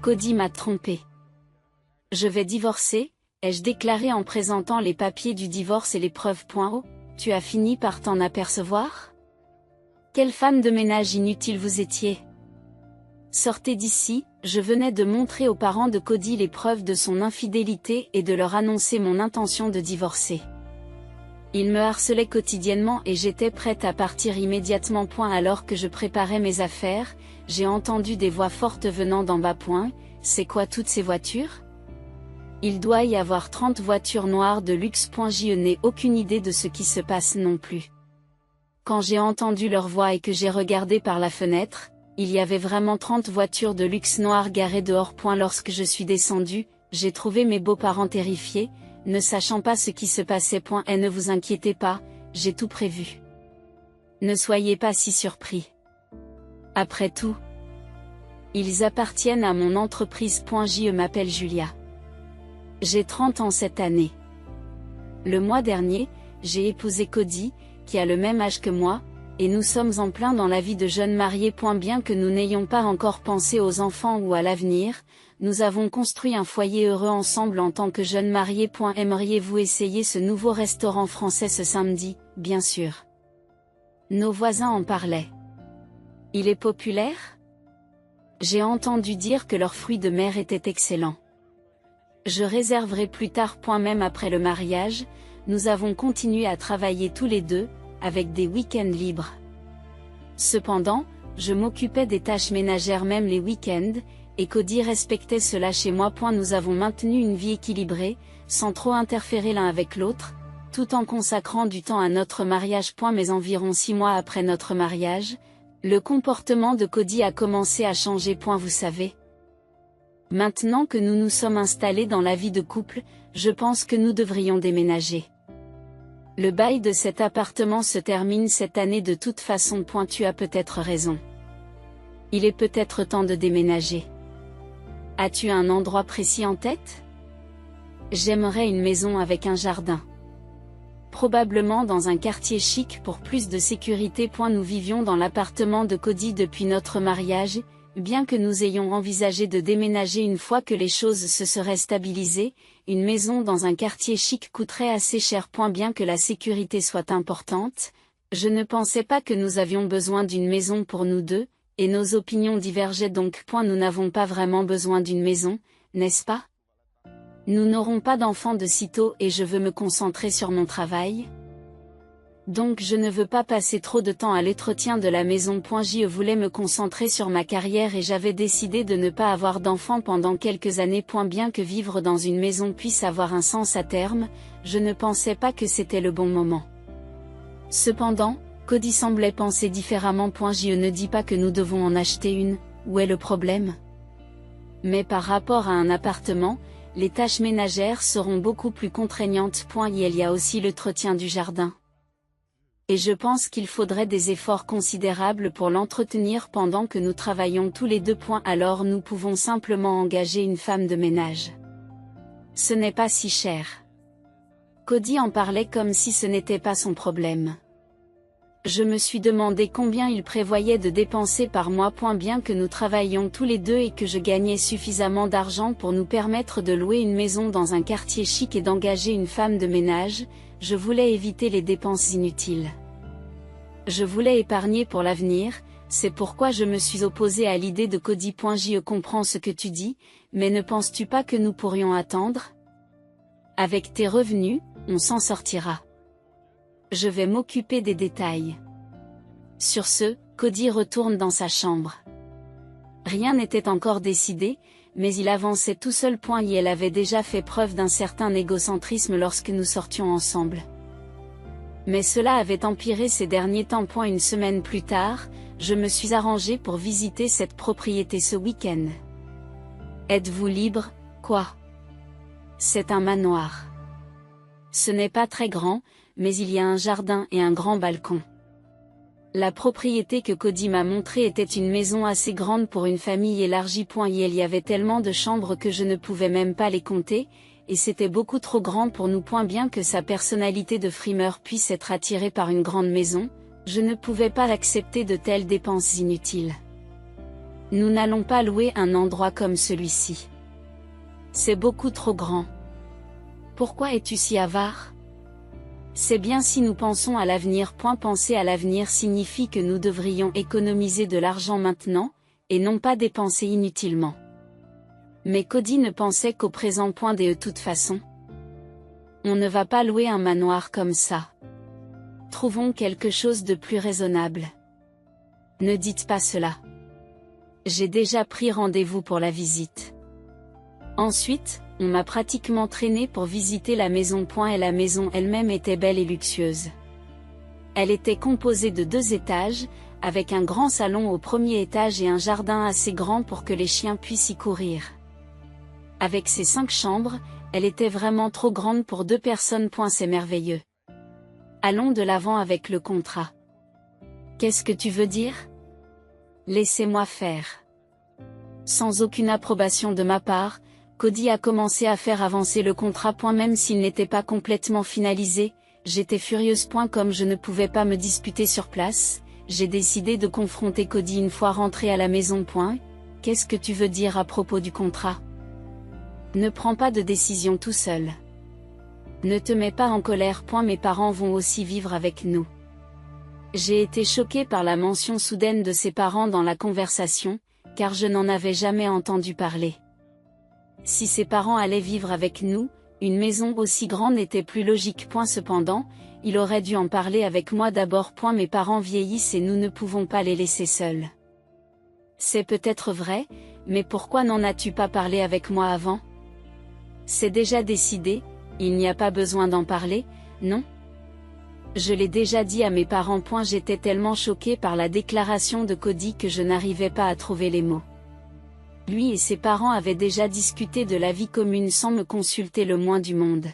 Cody m'a trompé. Je vais divorcer, ai-je déclaré en présentant les papiers du divorce et les preuves. Oh, tu as fini par t'en apercevoir? Quelle femme de ménage inutile vous étiez! Sortez d'ici, je venais de montrer aux parents de Cody les preuves de son infidélité et de leur annoncer mon intention de divorcer. Il me harcelait quotidiennement et j'étais prête à partir immédiatement. Alors que je préparais mes affaires, j'ai entendu des voix fortes venant d'en bas. C'est quoi toutes ces voitures? Il doit y avoir 30 voitures noires de luxe. Je n'ai aucune idée de ce qui se passe non plus. Quand j'ai entendu leur voix et que j'ai regardé par la fenêtre, il y avait vraiment 30 voitures de luxe noires garées dehors. Lorsque je suis descendue, j'ai trouvé mes beaux-parents terrifiés, ne sachant pas ce qui se passait. Et ne vous inquiétez pas, j'ai tout prévu. Ne soyez pas si surpris. Après tout, ils appartiennent à mon entreprise. Je m'appelle Julia. J'ai 30 ans cette année. Le mois dernier, j'ai épousé Cody, qui a le même âge que moi, et nous sommes en plein dans la vie de jeunes mariés. Bien que nous n'ayons pas encore pensé aux enfants ou à l'avenir, nous avons construit un foyer heureux ensemble en tant que jeunes mariés. Aimeriez-vous essayer ce nouveau restaurant français ce samedi? Bien sûr. Nos voisins en parlaient. Il est populaire? J'ai entendu dire que leurs fruits de mer étaient excellents. Je réserverai plus tard. Même après le mariage, nous avons continué à travailler tous les deux, avec des week-ends libres. Cependant, je m'occupais des tâches ménagères même les week-ends, et Cody respectait cela chez moi. Nous avons maintenu une vie équilibrée, sans trop interférer l'un avec l'autre, tout en consacrant du temps à notre mariage. Mais environ 6 mois après notre mariage, le comportement de Cody a commencé à changer. Vous savez. Maintenant que nous nous sommes installés dans la vie de couple, je pense que nous devrions déménager. Le bail de cet appartement se termine cette année de toute façon. Tu as peut-être raison. Il est peut-être temps de déménager. As-tu un endroit précis en tête? J'aimerais une maison avec un jardin. Probablement dans un quartier chic pour plus de sécurité. Nous vivions dans l'appartement de Cody depuis notre mariage, bien que nous ayons envisagé de déménager une fois que les choses se seraient stabilisées. Une maison dans un quartier chic coûterait assez cher. Bien que la sécurité soit importante, je ne pensais pas que nous avions besoin d'une maison pour nous deux, et nos opinions divergeaient donc. Nous n'avons pas vraiment besoin d'une maison, n'est-ce pas? Nous n'aurons pas d'enfants de sitôt et je veux me concentrer sur mon travail. Donc je ne veux pas passer trop de temps à l'entretien de la maison. Je voulais me concentrer sur ma carrière et j'avais décidé de ne pas avoir d'enfants pendant quelques années. Bien que vivre dans une maison puisse avoir un sens à terme, je ne pensais pas que c'était le bon moment. Cependant, Cody semblait penser différemment. Je ne dis pas que nous devons en acheter une, où est le problème? Mais par rapport à un appartement, les tâches ménagères seront beaucoup plus contraignantes. Il y a aussi l'entretien du jardin. Et je pense qu'il faudrait des efforts considérables pour l'entretenir pendant que nous travaillons tous les deux. Alors nous pouvons simplement engager une femme de ménage. Ce n'est pas si cher. Cody en parlait comme si ce n'était pas son problème. Je me suis demandé combien il prévoyait de dépenser par mois. Bien que nous travaillions tous les deux et que je gagnais suffisamment d'argent pour nous permettre de louer une maison dans un quartier chic et d'engager une femme de ménage, je voulais éviter les dépenses inutiles. Je voulais épargner pour l'avenir, c'est pourquoi je me suis opposée à l'idée de Cody. Je comprends ce que tu dis, mais ne penses-tu pas que nous pourrions attendre? Avec tes revenus, on s'en sortira. Je vais m'occuper des détails. Sur ce, Cody retourne dans sa chambre. Rien n'était encore décidé, mais il avançait tout seul. Il avait déjà fait preuve d'un certain égocentrisme lorsque nous sortions ensemble. Mais cela avait empiré ces derniers temps. Une semaine plus tard, je me suis arrangée pour visiter cette propriété ce week-end. Êtes-vous libre, quoi? C'est un manoir. Ce n'est pas très grand, mais il y a un jardin et un grand balcon. La propriété que Cody m'a montrée était une maison assez grande pour une famille élargie. Il y avait tellement de chambres que je ne pouvais même pas les compter, et c'était beaucoup trop grand pour nous. Bien que sa personnalité de frimeur puisse être attirée par une grande maison, je ne pouvais pas accepter de telles dépenses inutiles. Nous n'allons pas louer un endroit comme celui-ci. C'est beaucoup trop grand. Pourquoi es-tu si avare? C'est bien si nous pensons à l'avenir. Penser à l'avenir signifie que nous devrions économiser de l'argent maintenant, et non pas dépenser inutilement. Mais Cody ne pensait qu'au présent. De toute façon. On ne va pas louer un manoir comme ça. Trouvons quelque chose de plus raisonnable. Ne dites pas cela. J'ai déjà pris rendez-vous pour la visite. Ensuite, on m'a pratiquement traîné pour visiter la maison. Et la maison elle-même était belle et luxueuse. Elle était composée de 2 étages, avec un grand salon au premier étage et un jardin assez grand pour que les chiens puissent y courir. Avec ses 5 chambres, elle était vraiment trop grande pour 2 personnes. C'est merveilleux. Allons de l'avant avec le contrat. Qu'est-ce que tu veux dire? Laissez-moi faire. Sans aucune approbation de ma part, Cody a commencé à faire avancer le contrat. Même s'il n'était pas complètement finalisé, j'étais furieuse. Comme je ne pouvais pas me disputer sur place, j'ai décidé de confronter Cody une fois rentré à la maison. Qu'est-ce que tu veux dire à propos du contrat? Ne prends pas de décision tout seul. Ne te mets pas en colère. Mes parents vont aussi vivre avec nous. J'ai été choquée par la mention soudaine de ses parents dans la conversation, car je n'en avais jamais entendu parler. Si ses parents allaient vivre avec nous, une maison aussi grande était plus logique. Cependant, il aurait dû en parler avec moi d'abord. Mes parents vieillissent et nous ne pouvons pas les laisser seuls. C'est peut-être vrai, mais pourquoi n'en as-tu pas parlé avec moi avant? C'est déjà décidé, il n'y a pas besoin d'en parler, non? Je l'ai déjà dit à mes parents. J'étais tellement choquée par la déclaration de Cody que je n'arrivais pas à trouver les mots. Lui et ses parents avaient déjà discuté de la vie commune sans me consulter le moins du monde.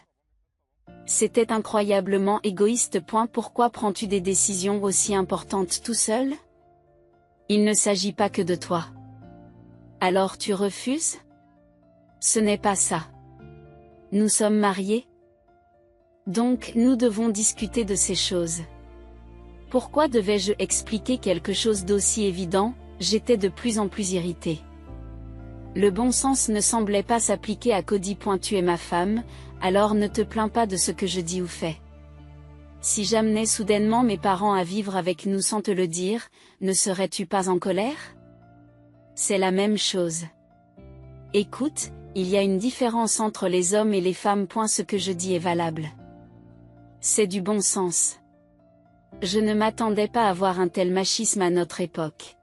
C'était incroyablement égoïste. Pourquoi prends-tu des décisions aussi importantes tout seul? Il ne s'agit pas que de toi. Alors tu refuses? Ce n'est pas ça. Nous sommes mariés. Donc nous devons discuter de ces choses. Pourquoi devais-je expliquer quelque chose d'aussi évident? J'étais de plus en plus irritée. Le bon sens ne semblait pas s'appliquer à Cody. Tu es ma femme, alors ne te plains pas de ce que je dis ou fais. Si j'amenais soudainement mes parents à vivre avec nous sans te le dire, ne serais-tu pas en colère? C'est la même chose. Écoute, il y a une différence entre les hommes et les femmes. Ce que je dis est valable. C'est du bon sens. Je ne m'attendais pas à voir un tel machisme à notre époque.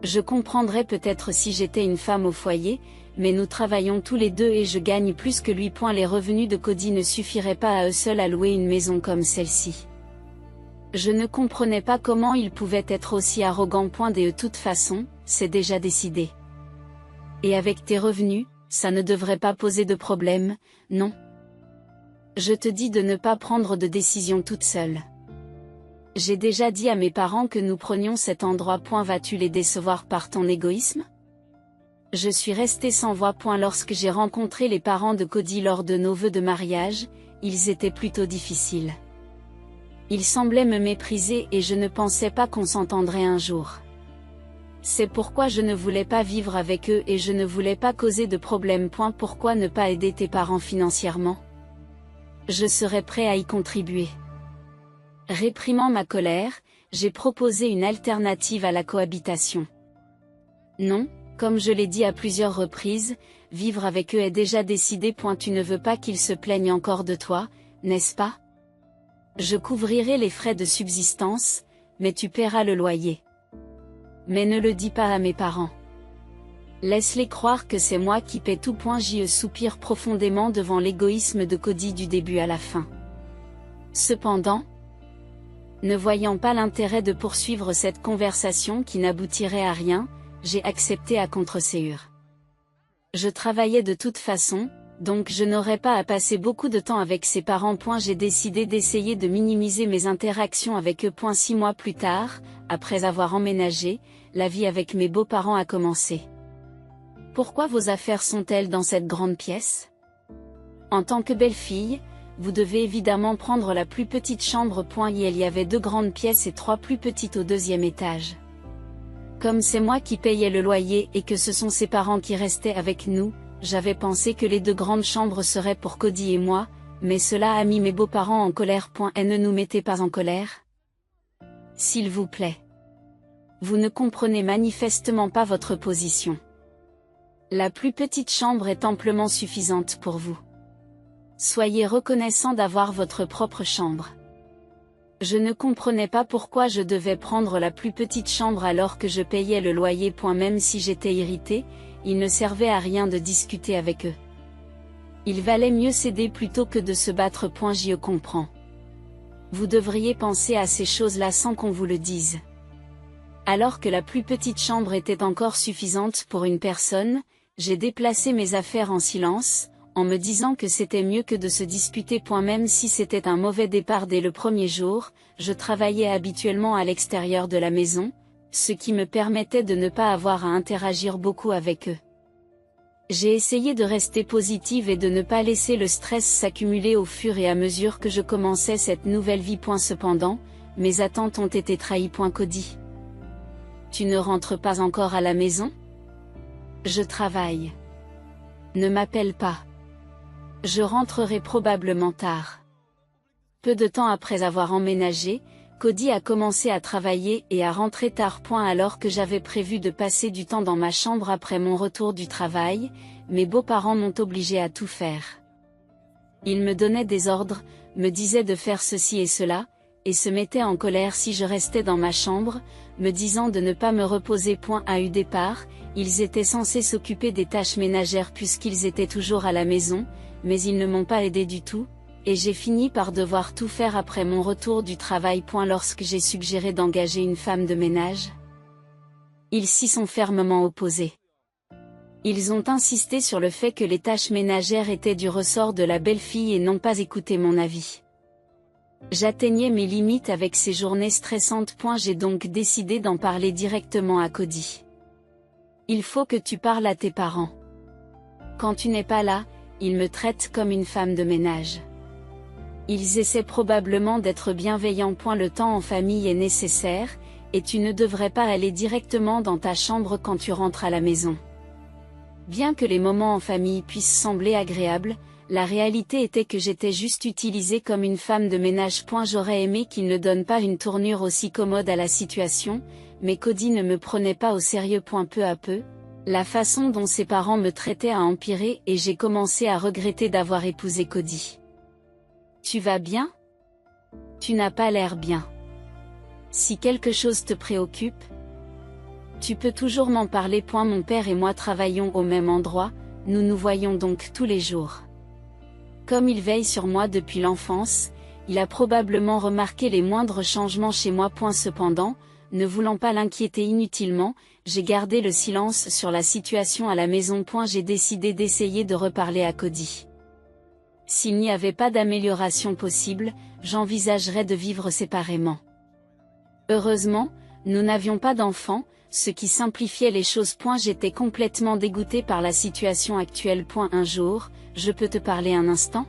Je comprendrais peut-être si j'étais une femme au foyer, mais nous travaillons tous les deux et je gagne plus que lui. Les revenus de Cody ne suffiraient pas à eux seuls à louer une maison comme celle-ci. Je ne comprenais pas comment il pouvait être aussi arrogant. De toute façon, c'est déjà décidé. Et avec tes revenus, ça ne devrait pas poser de problème, non? Je te dis de ne pas prendre de décision toute seule. J'ai déjà dit à mes parents que nous prenions cet endroit. Vas-tu les décevoir par ton égoïsme? Je suis restée sans voix. Lorsque j'ai rencontré les parents de Cody lors de nos vœux de mariage, ils étaient plutôt difficiles. Ils semblaient me mépriser et je ne pensais pas qu'on s'entendrait un jour. C'est pourquoi je ne voulais pas vivre avec eux et je ne voulais pas causer de problème. Pourquoi ne pas aider tes parents financièrement? Je serais prêt à y contribuer. Réprimant ma colère, j'ai proposé une alternative à la cohabitation. Non, comme je l'ai dit à plusieurs reprises, vivre avec eux est déjà décidé. Tu ne veux pas qu'ils se plaignent encore de toi, n'est-ce pas? Je couvrirai les frais de subsistance, mais tu paieras le loyer. Mais ne le dis pas à mes parents. Laisse-les croire que c'est moi qui paie tout. Je soupire profondément devant l'égoïsme de Cody du début à la fin. Cependant, ne voyant pas l'intérêt de poursuivre cette conversation qui n'aboutirait à rien, j'ai accepté à contre-séure. Je travaillais de toute façon, donc je n'aurais pas à passer beaucoup de temps avec ses parents. J'ai décidé d'essayer de minimiser mes interactions avec eux. 6 mois plus tard, après avoir emménagé, la vie avec mes beaux-parents a commencé. Pourquoi vos affaires sont-elles dans cette grande pièce? En tant que belle-fille, vous devez évidemment prendre la plus petite chambre. Il y avait 2 grandes pièces et 3 plus petites au 2e étage. Comme c'est moi qui payais le loyer et que ce sont ses parents qui restaient avec nous, j'avais pensé que les 2 grandes chambres seraient pour Cody et moi, mais cela a mis mes beaux-parents en colère. Et ne nous mettez pas en colère. S'il vous plaît. Vous ne comprenez manifestement pas votre position. La plus petite chambre est amplement suffisante pour vous. Soyez reconnaissant d'avoir votre propre chambre. Je ne comprenais pas pourquoi je devais prendre la plus petite chambre alors que je payais le loyer. Même si j'étais irritée, il ne servait à rien de discuter avec eux. Il valait mieux céder plutôt que de se battre. Je comprends. Vous devriez penser à ces choses-là sans qu'on vous le dise. Alors que la plus petite chambre était encore suffisante pour une personne, j'ai déplacé mes affaires en silence, en me disant que c'était mieux que de se disputer. Même si c'était un mauvais départ dès le premier jour, je travaillais habituellement à l'extérieur de la maison, ce qui me permettait de ne pas avoir à interagir beaucoup avec eux. J'ai essayé de rester positive et de ne pas laisser le stress s'accumuler au fur et à mesure que je commençais cette nouvelle vie. Cependant, mes attentes ont été trahies. Cody. Tu ne rentres pas encore à la maison? Je travaille. Ne m'appelle pas. Je rentrerai probablement tard. Peu de temps après avoir emménagé, Cody a commencé à travailler et à rentrer tard. Alors que j'avais prévu de passer du temps dans ma chambre après mon retour du travail, mes beaux-parents m'ont obligé à tout faire. Ils me donnaient des ordres, me disaient de faire ceci et cela, et se mettaient en colère si je restais dans ma chambre, me disant de ne pas me reposer. À eu départ, ils étaient censés s'occuper des tâches ménagères puisqu'ils étaient toujours à la maison, mais ils ne m'ont pas aidé du tout, et j'ai fini par devoir tout faire après mon retour du travail. Lorsque j'ai suggéré d'engager une femme de ménage, ils s'y sont fermement opposés. Ils ont insisté sur le fait que les tâches ménagères étaient du ressort de la belle-fille et n'ont pas écouté mon avis. J'atteignais mes limites avec ces journées stressantes. J'ai donc décidé d'en parler directement à Cody. Il faut que tu parles à tes parents. Quand tu n'es pas là, ils me traitent comme une femme de ménage. Ils essaient probablement d'être bienveillants. Le temps en famille est nécessaire, et tu ne devrais pas aller directement dans ta chambre quand tu rentres à la maison. Bien que les moments en famille puissent sembler agréables, la réalité était que j'étais juste utilisée comme une femme de ménage. J'aurais aimé qu'il ne donne pas une tournure aussi commode à la situation, mais Cody ne me prenait pas au sérieux. Peu à peu, la façon dont ses parents me traitaient a empiré et j'ai commencé à regretter d'avoir épousé Cody. Tu vas bien? Tu n'as pas l'air bien. Si quelque chose te préoccupe, tu peux toujours m'en parler. Mon père et moi travaillons au même endroit, nous nous voyons donc tous les jours. Comme il veille sur moi depuis l'enfance, il a probablement remarqué les moindres changements chez moi. Cependant, ne voulant pas l'inquiéter inutilement, j'ai gardé le silence sur la situation à la maison. J'ai décidé d'essayer de reparler à Cody. S'il n'y avait pas d'amélioration possible, j'envisagerais de vivre séparément. Heureusement, nous n'avions pas d'enfants, ce qui simplifiait les choses. J'étais complètement dégoûtée par la situation actuelle. Un jour, je peux te parler un instant?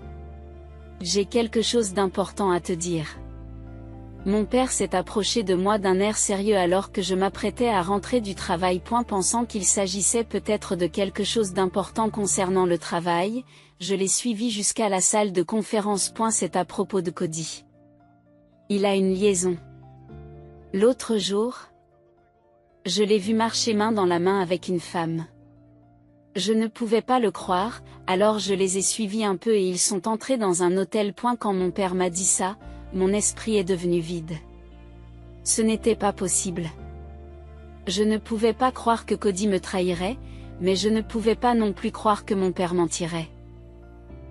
J'ai quelque chose d'important à te dire. Mon père s'est approché de moi d'un air sérieux alors que je m'apprêtais à rentrer du travail. Pensant qu'il s'agissait peut-être de quelque chose d'important concernant le travail, je l'ai suivi jusqu'à la salle de conférence. C'est à propos de Cody. Il a une liaison. L'autre jour, je l'ai vu marcher main dans la main avec une femme. Je ne pouvais pas le croire, alors je les ai suivis un peu et ils sont entrés dans un hôtel. Quand mon père m'a dit ça, mon esprit est devenu vide. Ce n'était pas possible. Je ne pouvais pas croire que Cody me trahirait, mais je ne pouvais pas non plus croire que mon père mentirait.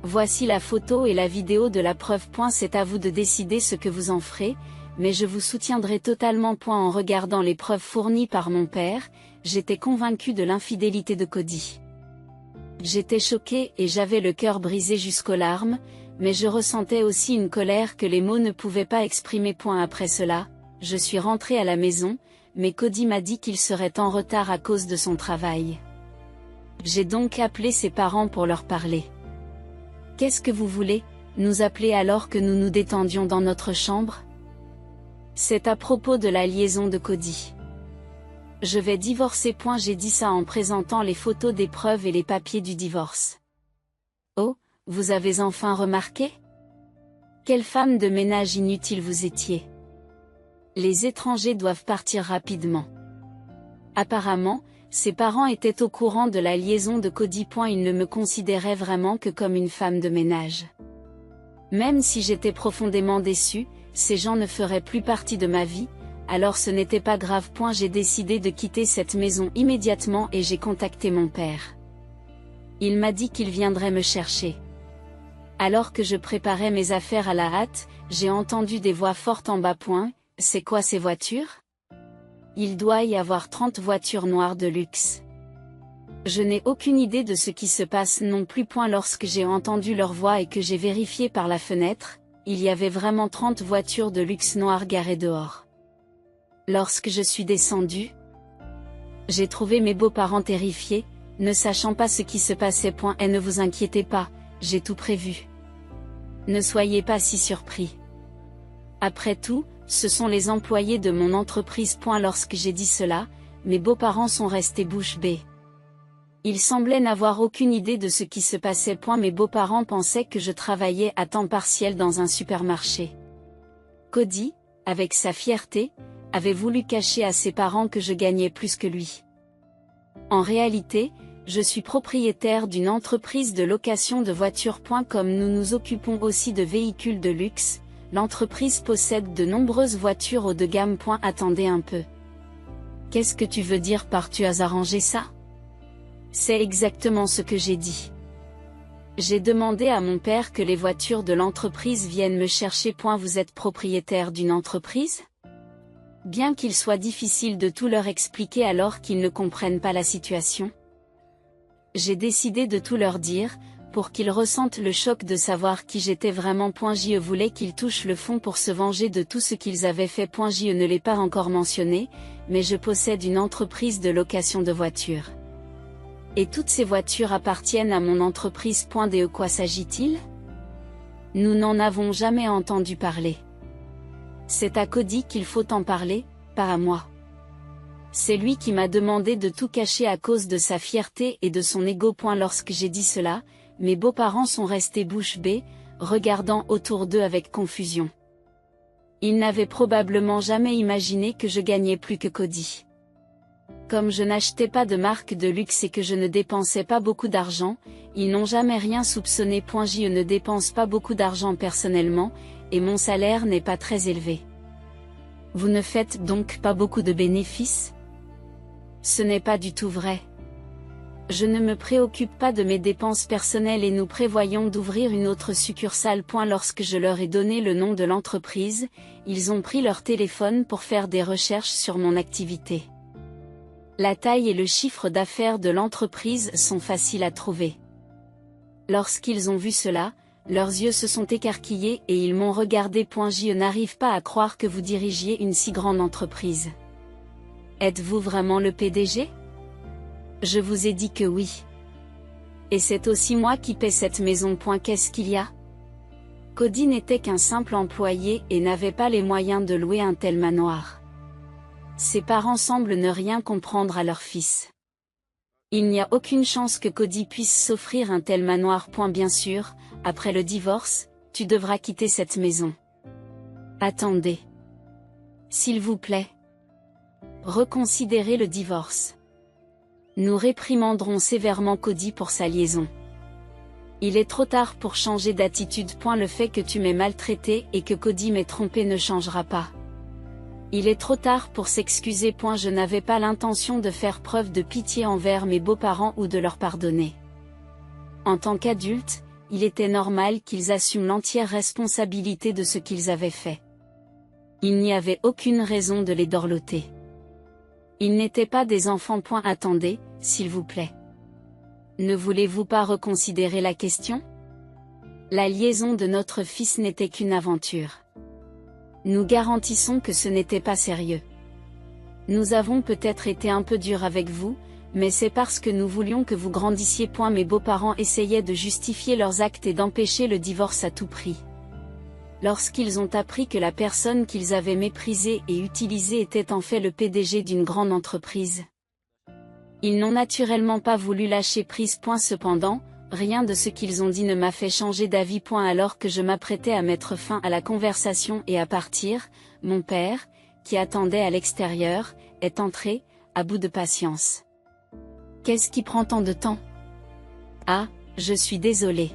Voici la photo et la vidéo de la preuve. C'est à vous de décider ce que vous en ferez, mais je vous soutiendrai totalement. En regardant les preuves fournies par mon père, j'étais convaincue de l'infidélité de Cody. J'étais choquée et j'avais le cœur brisé jusqu'aux larmes, mais je ressentais aussi une colère que les mots ne pouvaient pas exprimer. Après cela, je suis rentrée à la maison, mais Cody m'a dit qu'il serait en retard à cause de son travail. J'ai donc appelé ses parents pour leur parler. Qu'est-ce que vous voulez, nous appeler alors que nous nous détendions dans notre chambre? C'est à propos de la liaison de Cody. Je vais divorcer. J'ai dit ça en présentant les photos des preuves et les papiers du divorce. Oh, vous avez enfin remarqué? Quelle femme de ménage inutile vous étiez. Les étrangers doivent partir rapidement. Apparemment, ses parents étaient au courant de la liaison de Cody. Ils ne me considéraient vraiment que comme une femme de ménage. Même si j'étais profondément déçue, ces gens ne feraient plus partie de ma vie, alors ce n'était pas grave. J'ai décidé de quitter cette maison immédiatement et j'ai contacté mon père. Il m'a dit qu'il viendrait me chercher. Alors que je préparais mes affaires à la hâte, j'ai entendu des voix fortes en bas. C'est quoi ces voitures? Il doit y avoir 30 voitures noires de luxe. Je n'ai aucune idée de ce qui se passe non plus. Lorsque j'ai entendu leur voix et que j'ai vérifié par la fenêtre, il y avait vraiment 30 voitures de luxe noires garées dehors. Lorsque je suis descendue, j'ai trouvé mes beaux-parents terrifiés, ne sachant pas ce qui se passait. Et ne vous inquiétez pas, j'ai tout prévu. Ne soyez pas si surpris. Après tout, ce sont les employés de mon entreprise. Lorsque j'ai dit cela, mes beaux-parents sont restés bouche bée. Ils semblaient n'avoir aucune idée de ce qui se passait. Mes beaux-parents pensaient que je travaillais à temps partiel dans un supermarché. Cody, avec sa fierté, avait voulu cacher à ses parents que je gagnais plus que lui. En réalité, je suis propriétaire d'une entreprise de location de voitures. Comme nous nous occupons aussi de véhicules de luxe, l'entreprise possède de nombreuses voitures haut de gamme. Attendez un peu. Qu'est-ce que tu veux dire par tu as arrangé ça? C'est exactement ce que j'ai dit. J'ai demandé à mon père que les voitures de l'entreprise viennent me chercher. Vous êtes propriétaire d'une entreprise? Bien qu'il soit difficile de tout leur expliquer alors qu'ils ne comprennent pas la situation. J'ai décidé de tout leur dire, pour qu'ils ressentent le choc de savoir qui j'étais vraiment. Je voulais qu'ils touchent le fond pour se venger de tout ce qu'ils avaient fait. Je ne l'ai pas encore mentionné, mais je possède une entreprise de location de voitures. Et toutes ces voitures appartiennent à mon entreprise. De quoi s'agit-il? Nous n'en avons jamais entendu parler. C'est à Cody qu'il faut en parler, pas à moi. C'est lui qui m'a demandé de tout cacher à cause de sa fierté et de son ego. Lorsque j'ai dit cela, mes beaux-parents sont restés bouche bée, regardant autour d'eux avec confusion. Ils n'avaient probablement jamais imaginé que je gagnais plus que Cody. Comme je n'achetais pas de marque de luxe et que je ne dépensais pas beaucoup d'argent, ils n'ont jamais rien soupçonné. Je ne dépense pas beaucoup d'argent personnellement, et mon salaire n'est pas très élevé. Vous ne faites donc pas beaucoup de bénéfices? Ce n'est pas du tout vrai. Je ne me préoccupe pas de mes dépenses personnelles et nous prévoyons d'ouvrir une autre succursale. Lorsque je leur ai donné le nom de l'entreprise, ils ont pris leur téléphone pour faire des recherches sur mon activité. La taille et le chiffre d'affaires de l'entreprise sont faciles à trouver. Lorsqu'ils ont vu cela, leurs yeux se sont écarquillés et ils m'ont regardé. Je n'arrive pas à croire que vous dirigiez une si grande entreprise. Êtes-vous vraiment le PDG? Je vous ai dit que oui. Et c'est aussi moi qui paie cette maison. Qu'est-ce qu'il y a? Cody n'était qu'un simple employé et n'avait pas les moyens de louer un tel manoir. Ses parents semblent ne rien comprendre à leur fils. Il n'y a aucune chance que Cody puisse s'offrir un tel manoir. Bien sûr, après le divorce, tu devras quitter cette maison. Attendez. S'il vous plaît. Reconsidérez le divorce. Nous réprimanderons sévèrement Cody pour sa liaison. Il est trop tard pour changer d'attitude. Le fait que tu m'aies maltraité et que Cody m'ait trompé ne changera pas. Il est trop tard pour s'excuser. Je n'avais pas l'intention de faire preuve de pitié envers mes beaux-parents ou de leur pardonner. En tant qu'adultes, il était normal qu'ils assument l'entière responsabilité de ce qu'ils avaient fait. Il n'y avait aucune raison de les dorloter. Ils n'étaient pas des enfants. Attendez, s'il vous plaît. Ne voulez-vous pas reconsidérer la question? La liaison de notre fils n'était qu'une aventure. Nous garantissons que ce n'était pas sérieux. Nous avons peut-être été un peu durs avec vous, mais c'est parce que nous voulions que vous grandissiez. Mes beaux-parents essayaient de justifier leurs actes et d'empêcher le divorce à tout prix. lorsqu'ils ont appris que la personne qu'ils avaient méprisée et utilisée était en fait le PDG d'une grande entreprise. Ils n'ont naturellement pas voulu lâcher prise. Cependant, rien de ce qu'ils ont dit ne m'a fait changer d'avis. Alors que je m'apprêtais à mettre fin à la conversation et à partir, mon père, qui attendait à l'extérieur, est entré, à bout de patience. Qu'est-ce qui prend tant de temps? Ah, je suis désolé.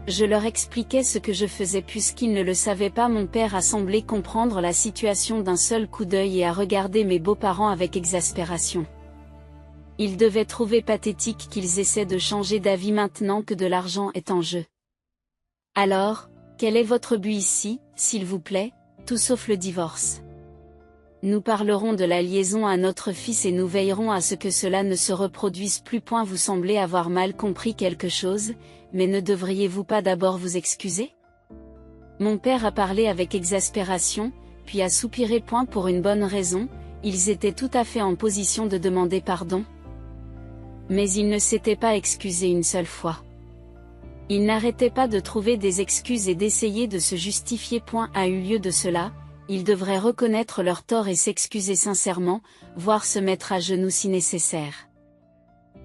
Je leur expliquais ce que je faisais puisqu'ils ne le savaient pas. Mon père a semblé comprendre la situation d'un seul coup d'œil et a regardé mes beaux-parents avec exaspération. Il devait trouver pathétique qu'ils essaient de changer d'avis maintenant que de l'argent est en jeu. Alors, quel est votre but ici, s'il vous plaît? Tout sauf le divorce. Nous parlerons de la liaison à notre fils et nous veillerons à ce que cela ne se reproduise plus. Vous semblez avoir mal compris quelque chose, mais ne devriez-vous pas d'abord vous excuser? Mon père a parlé avec exaspération, puis a soupiré. Pour une bonne raison, ils étaient tout à fait en position de demander pardon. Mais ils ne s'étaient pas excusés une seule fois. Ils n'arrêtaient pas de trouver des excuses et d'essayer de se justifier. A eu lieu de cela, ils devraient reconnaître leur tort et s'excuser sincèrement, voire se mettre à genoux si nécessaire.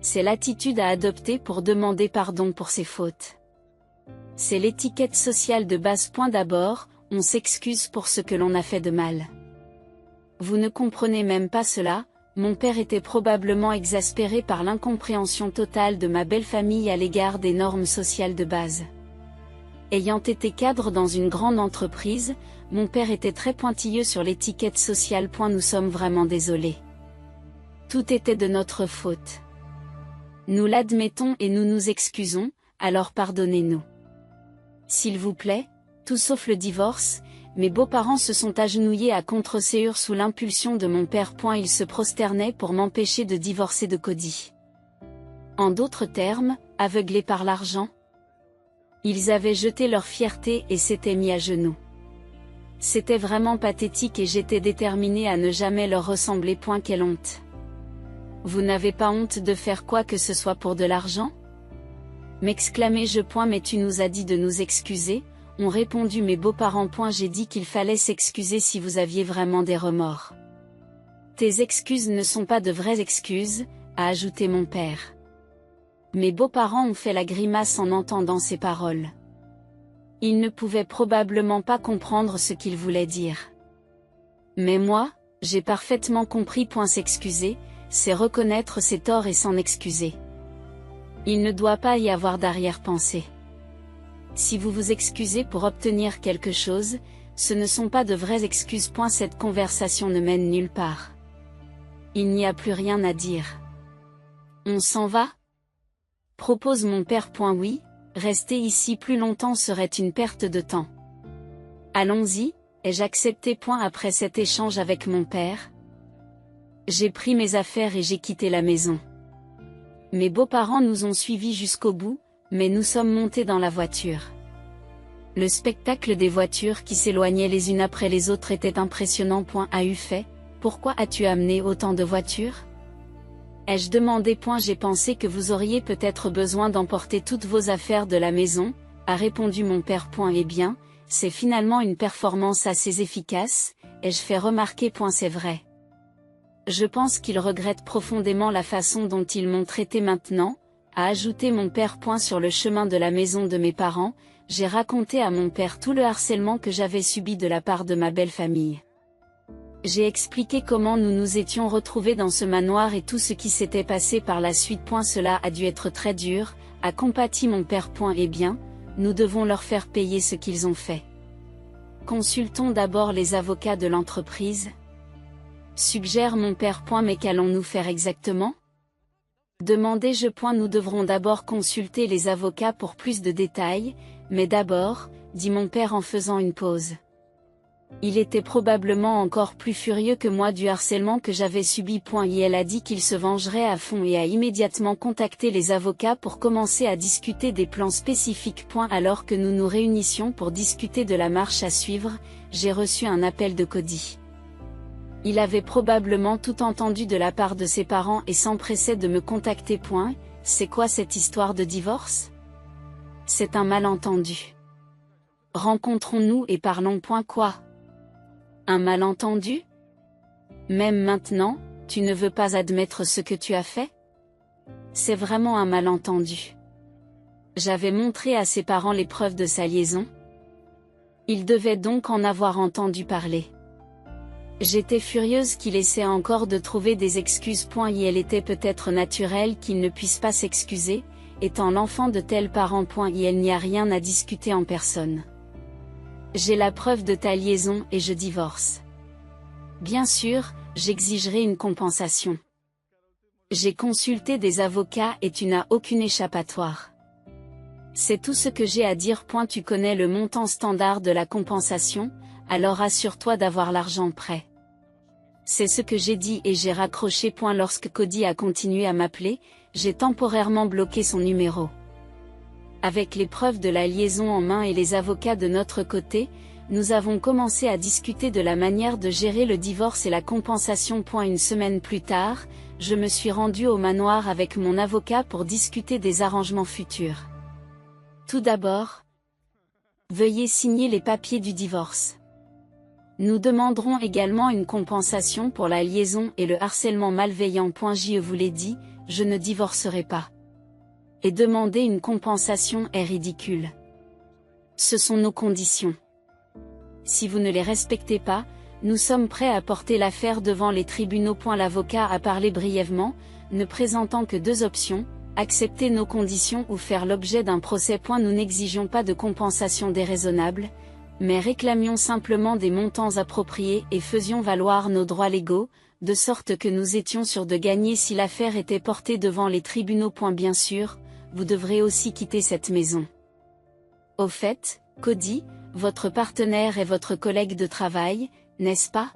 C'est l'attitude à adopter pour demander pardon pour ses fautes. C'est l'étiquette sociale de base. D'abord, on s'excuse pour ce que l'on a fait de mal. Vous ne comprenez même pas cela. Mon père était probablement exaspéré par l'incompréhension totale de ma belle famille à l'égard des normes sociales de base. Ayant été cadre dans une grande entreprise, mon père était très pointilleux sur l'étiquette sociale. Nous sommes vraiment désolés. Tout était de notre faute. Nous l'admettons et nous nous excusons, alors pardonnez-nous. S'il vous plaît, tout sauf le divorce. Mes beaux-parents se sont agenouillés à contre-séure sous l'impulsion de mon père. Ils se prosternaient pour m'empêcher de divorcer de Cody. En d'autres termes, aveuglés par l'argent, ils avaient jeté leur fierté et s'étaient mis à genoux. C'était vraiment pathétique et j'étais déterminée à ne jamais leur ressembler. Quelle honte! Vous n'avez pas honte de faire quoi que ce soit pour de l'argent? M'exclamai-je. Mais tu nous as dit de nous excuser, ont répondu mes beaux-parents. J'ai dit qu'il fallait s'excuser si vous aviez vraiment des remords. Tes excuses ne sont pas de vraies excuses, a ajouté mon père. Mes beaux-parents ont fait la grimace en entendant ces paroles. Ils ne pouvaient probablement pas comprendre ce qu'il voulait dire. Mais moi, j'ai parfaitement compris. S'excuser, c'est reconnaître ses torts et s'en excuser. Il ne doit pas y avoir d'arrière-pensée. Si vous vous excusez pour obtenir quelque chose, ce ne sont pas de vraies excuses. Cette conversation ne mène nulle part. Il n'y a plus rien à dire. On s'en va? Propose mon père. Oui, rester ici plus longtemps serait une perte de temps. Allons-y, ai-je accepté. Après cet échange avec mon père, j'ai pris mes affaires et j'ai quitté la maison. Mes beaux-parents nous ont suivis jusqu'au bout, mais nous sommes montés dans la voiture. Le spectacle des voitures qui s'éloignaient les unes après les autres était impressionnant. A eu fait, pourquoi as-tu amené autant de voitures? Ai-je demandé. J'ai pensé que vous auriez peut-être besoin d'emporter toutes vos affaires de la maison, a répondu mon père. Eh bien, c'est finalement une performance assez efficace, ai-je fait remarquer. C'est vrai. Je pense qu'ils regrettent profondément la façon dont ils m'ont traité maintenant, a ajouté mon père. Sur le chemin de la maison de mes parents, j'ai raconté à mon père tout le harcèlement que j'avais subi de la part de ma belle famille. J'ai expliqué comment nous nous étions retrouvés dans ce manoir et tout ce qui s'était passé par la suite. Cela a dû être très dur, a compati mon père. Eh bien, nous devons leur faire payer ce qu'ils ont fait. Consultons d'abord les avocats de l'entreprise. Suggère mon père. Mais qu'allons-nous faire exactement? Demandai-je. Nous devrons d'abord consulter les avocats pour plus de détails, mais d'abord, dit mon père en faisant une pause. Il était probablement encore plus furieux que moi du harcèlement que j'avais subi. Et elle a dit qu'il se vengerait à fond et a immédiatement contacté les avocats pour commencer à discuter des plans spécifiques. Alors que nous nous réunissions pour discuter de la marche à suivre, j'ai reçu un appel de Cody. Il avait probablement tout entendu de la part de ses parents et s'empressait de me contacter. C'est quoi cette histoire de divorce? C'est un malentendu. Rencontrons-nous et parlons. Quoi? Un malentendu? Même maintenant, tu ne veux pas admettre ce que tu as fait? C'est vraiment un malentendu. J'avais montré à ses parents les preuves de sa liaison. Ils devaient donc en avoir entendu parler. J'étais furieuse qu'il essaie encore de trouver des excuses. Il était peut-être naturel qu'il ne puisse pas s'excuser, étant l'enfant de tels parents. Il n'y a rien à discuter en personne. J'ai la preuve de ta liaison et je divorce. Bien sûr, j'exigerai une compensation. J'ai consulté des avocats et tu n'as aucune échappatoire. C'est tout ce que j'ai à dire. Tu connais le montant standard de la compensation, alors assure-toi d'avoir l'argent prêt. C'est ce que j'ai dit et j'ai raccroché. Lorsque Cody a continué à m'appeler, j'ai temporairement bloqué son numéro. Avec les preuves de la liaison en main et les avocats de notre côté, nous avons commencé à discuter de la manière de gérer le divorce et la compensation. Une semaine plus tard, je me suis rendue au manoir avec mon avocat pour discuter des arrangements futurs. Tout d'abord, veuillez signer les papiers du divorce. Nous demanderons également une compensation pour la liaison et le harcèlement malveillant. Je vous l'ai dit, je ne divorcerai pas. Et demander une compensation est ridicule. Ce sont nos conditions. Si vous ne les respectez pas, nous sommes prêts à porter l'affaire devant les tribunaux. L'avocat a parlé brièvement, ne présentant que deux options: accepter nos conditions ou faire l'objet d'un procès. Nous n'exigeons pas de compensation déraisonnable, mais réclamions simplement des montants appropriés et faisions valoir nos droits légaux, de sorte que nous étions sûrs de gagner si l'affaire était portée devant les tribunaux. Bien sûr, vous devrez aussi quitter cette maison. Au fait, Cody, votre partenaire est votre collègue de travail, n'est-ce pas?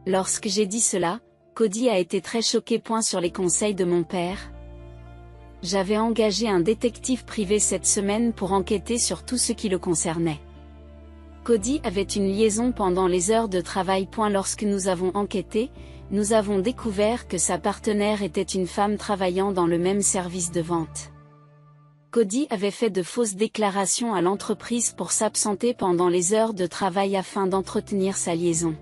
Lorsque j'ai dit cela, Cody a été très choqué. Sur les conseils de mon père, j'avais engagé un détective privé cette semaine pour enquêter sur tout ce qui le concernait. Cody avait une liaison pendant les heures de travail. Lorsque nous avons enquêté, nous avons découvert que sa partenaire était une femme travaillant dans le même service de vente. Cody avait fait de fausses déclarations à l'entreprise pour s'absenter pendant les heures de travail afin d'entretenir sa liaison.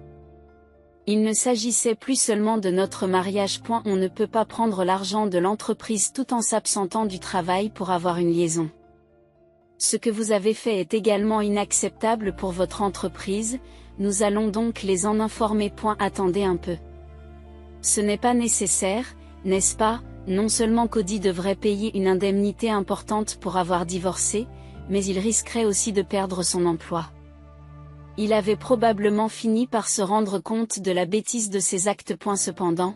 Il ne s'agissait plus seulement de notre mariage. On ne peut pas prendre l'argent de l'entreprise tout en s'absentant du travail pour avoir une liaison. Ce que vous avez fait est également inacceptable pour votre entreprise, nous allons donc les en informer. Attendez un peu. Ce n'est pas nécessaire, n'est-ce pas? Non seulement Cody devrait payer une indemnité importante pour avoir divorcé, mais il risquerait aussi de perdre son emploi. Il avait probablement fini par se rendre compte de la bêtise de ses actes. Cependant,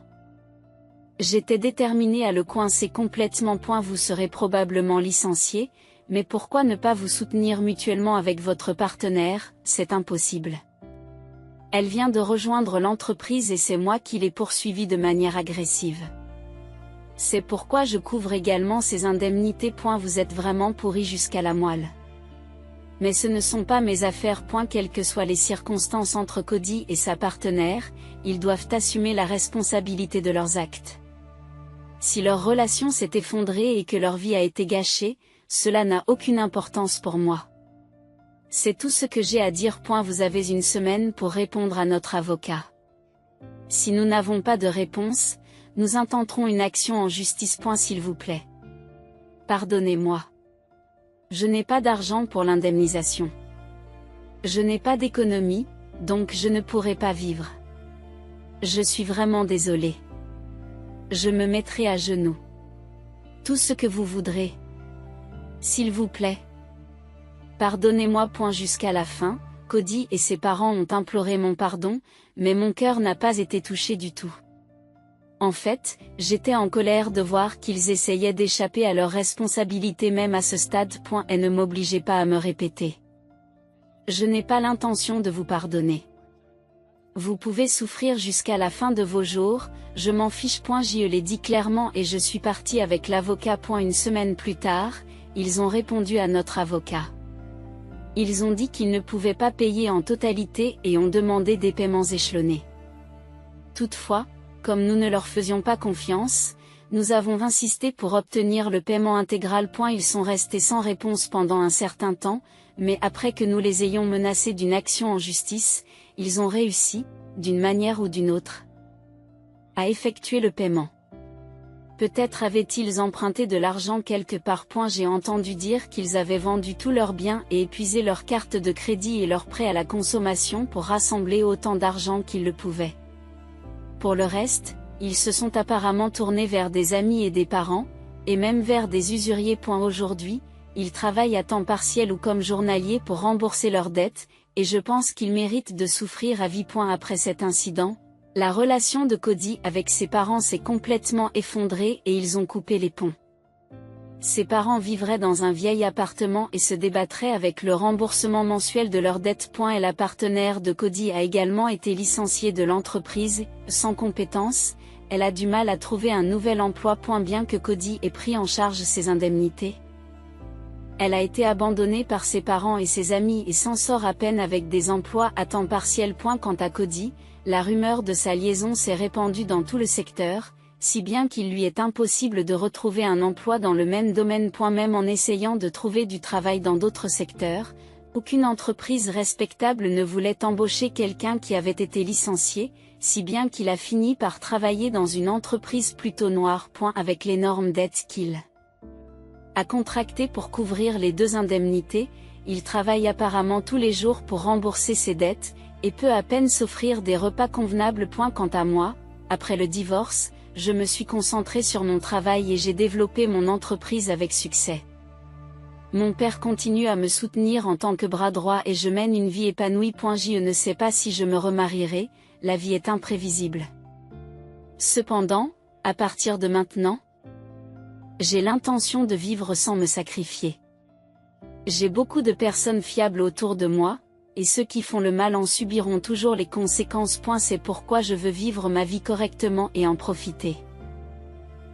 j'étais déterminée à le coincer complètement. Vous serez probablement licencié, mais pourquoi ne pas vous soutenir mutuellement avec votre partenaire? C'est impossible. Elle vient de rejoindre l'entreprise et c'est moi qui l'ai poursuivie de manière agressive. C'est pourquoi je couvre également ses indemnités. Vous êtes vraiment pourri jusqu'à la moelle. Mais ce ne sont pas mes affaires. Quelles que soient les circonstances entre Cody et sa partenaire, ils doivent assumer la responsabilité de leurs actes. Si leur relation s'est effondrée et que leur vie a été gâchée, cela n'a aucune importance pour moi. C'est tout ce que j'ai à dire. Vous avez une semaine pour répondre à notre avocat. Si nous n'avons pas de réponse, nous intenterons une action en justice. S'il vous plaît. Pardonnez-moi. Je n'ai pas d'argent pour l'indemnisation. Je n'ai pas d'économie, donc je ne pourrai pas vivre. Je suis vraiment désolée. Je me mettrai à genoux. Tout ce que vous voudrez. S'il vous plaît. Pardonnez-moi. Jusqu'à la fin, Cody et ses parents ont imploré mon pardon, mais mon cœur n'a pas été touché du tout. En fait, j'étais en colère de voir qu'ils essayaient d'échapper à leurs responsabilités même à ce stade. Et ne m'obligez pas à me répéter. Je n'ai pas l'intention de vous pardonner. Vous pouvez souffrir jusqu'à la fin de vos jours, je m'en fiche. Je l'ai dit clairement et je suis partie avec l'avocat. Une semaine plus tard, ils ont répondu à notre avocat. Ils ont dit qu'ils ne pouvaient pas payer en totalité et ont demandé des paiements échelonnés. Toutefois, comme nous ne leur faisions pas confiance, nous avons insisté pour obtenir le paiement intégral. Ils sont restés sans réponse pendant un certain temps, mais après que nous les ayons menacés d'une action en justice, ils ont réussi, d'une manière ou d'une autre, à effectuer le paiement. Peut-être avaient-ils emprunté de l'argent quelque part. J'ai entendu dire qu'ils avaient vendu tous leurs biens et épuisé leurs cartes de crédit et leurs prêts à la consommation pour rassembler autant d'argent qu'ils le pouvaient. Pour le reste, ils se sont apparemment tournés vers des amis et des parents, et même vers des usuriers. Aujourd'hui, ils travaillent à temps partiel ou comme journaliers pour rembourser leurs dettes, et je pense qu'ils méritent de souffrir à vie. Après cet incident, la relation de Cody avec ses parents s'est complètement effondrée et ils ont coupé les ponts. Ses parents vivraient dans un vieil appartement et se débattraient avec le remboursement mensuel de leurs dettes. Et la partenaire de Cody a également été licenciée de l'entreprise, sans compétences, elle a du mal à trouver un nouvel emploi. Bien que Cody ait pris en charge ses indemnités, elle a été abandonnée par ses parents et ses amis et s'en sort à peine avec des emplois à temps partiel. Quant à Cody, la rumeur de sa liaison s'est répandue dans tout le secteur, si bien qu'il lui est impossible de retrouver un emploi dans le même domaine. Même en essayant de trouver du travail dans d'autres secteurs, aucune entreprise respectable ne voulait embaucher quelqu'un qui avait été licencié, si bien qu'il a fini par travailler dans une entreprise plutôt noire. Avec l'énorme dette qu'il a contractée pour couvrir les 2 indemnités, il travaille apparemment tous les jours pour rembourser ses dettes, et peut à peine s'offrir des repas convenables. Quant à moi, après le divorce, je me suis concentré sur mon travail et j'ai développé mon entreprise avec succès. Mon père continue à me soutenir en tant que bras droit et je mène une vie épanouie. Je ne sais pas si je me remarierai, la vie est imprévisible. Cependant, à partir de maintenant, j'ai l'intention de vivre sans me sacrifier. J'ai beaucoup de personnes fiables autour de moi, et ceux qui font le mal en subiront toujours les conséquences. C'est pourquoi je veux vivre ma vie correctement et en profiter.